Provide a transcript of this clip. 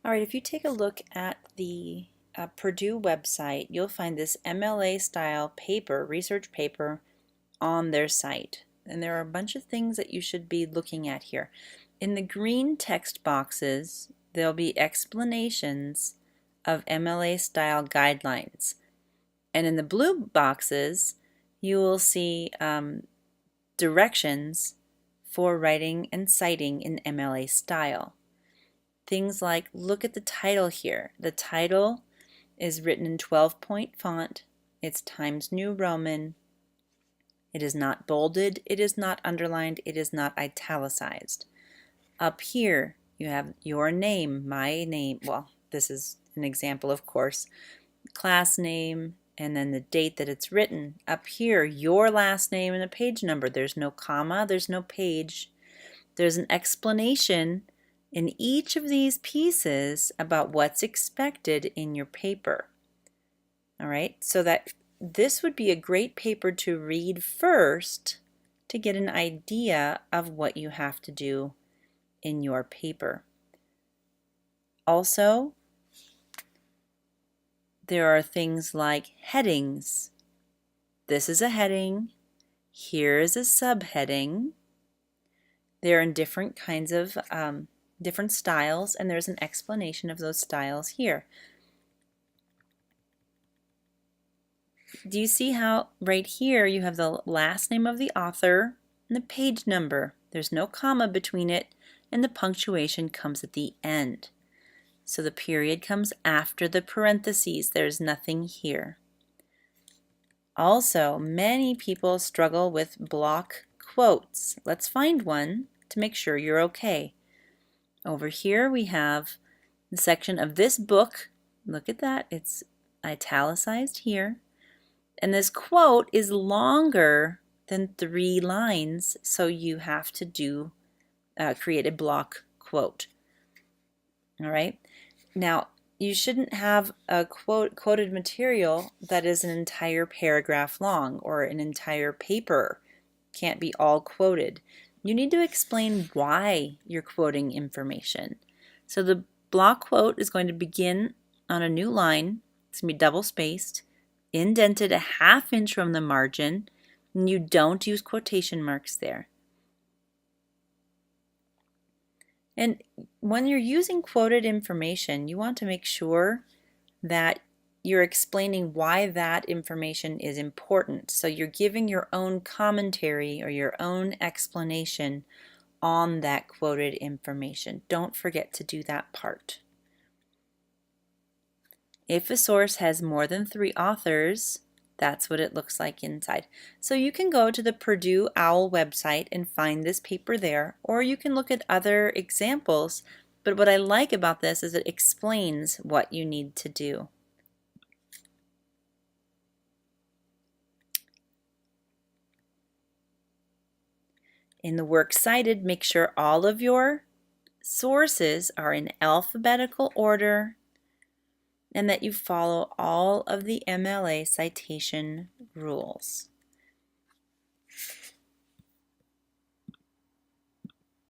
All right, if you take a look at the Purdue website, you'll find this MLA style paper, research paper, on their site. And there are a bunch of things that you should be looking at here. In the green text boxes, there'll be explanations of MLA style guidelines. And in the blue boxes, you will see directions for writing and citing in MLA style. Things like, look at the title here. The title is written in 12-point font. It's Times New Roman. It is not bolded. It is not underlined. It is not italicized. Up here, you have your name, my name. Well, this is an example, of course. Class name, and then the date that it's written. Up here, your last name and a page number. There's no comma. There's no page. There's an explanation in each of these pieces about what's expected in your paper. All right, so that this would be a great paper to read first to get an idea of what you have to do in your paper. Also, there are things like headings. This is a heading. Here is a subheading. They're in different kinds of different styles, and there's an explanation of those styles here. Do you see how right here you have the last name of the author and the page number? There's no comma between it, and the punctuation comes at the end. So the period comes after the parentheses. There's nothing here. Also, many people struggle with block quotes. Let's find one to make sure you're okay. Over here we have the section of this book. Look at that. It's italicized here. And this quote is longer than 3 lines, so you have to create a block quote. All right. Now, you shouldn't have a quoted material that is an entire paragraph long or an entire paper. Can't be all quoted. You need to explain why you're quoting information. So the block quote is going to begin on a new line. It's going to be double spaced, indented a 1/2 inch from the margin, and you don't use quotation marks there. And when you're using quoted information, you want to make sure that you're explaining why that information is important. So you're giving your own commentary or your own explanation on that quoted information. Don't forget to do that part. If a source has more than 3 authors, that's what it looks like inside. So you can go to the Purdue OWL website and find this paper there, or you can look at other examples. But what I like about this is it explains what you need to do. In the works cited, make sure all of your sources are in alphabetical order and that you follow all of the MLA citation rules.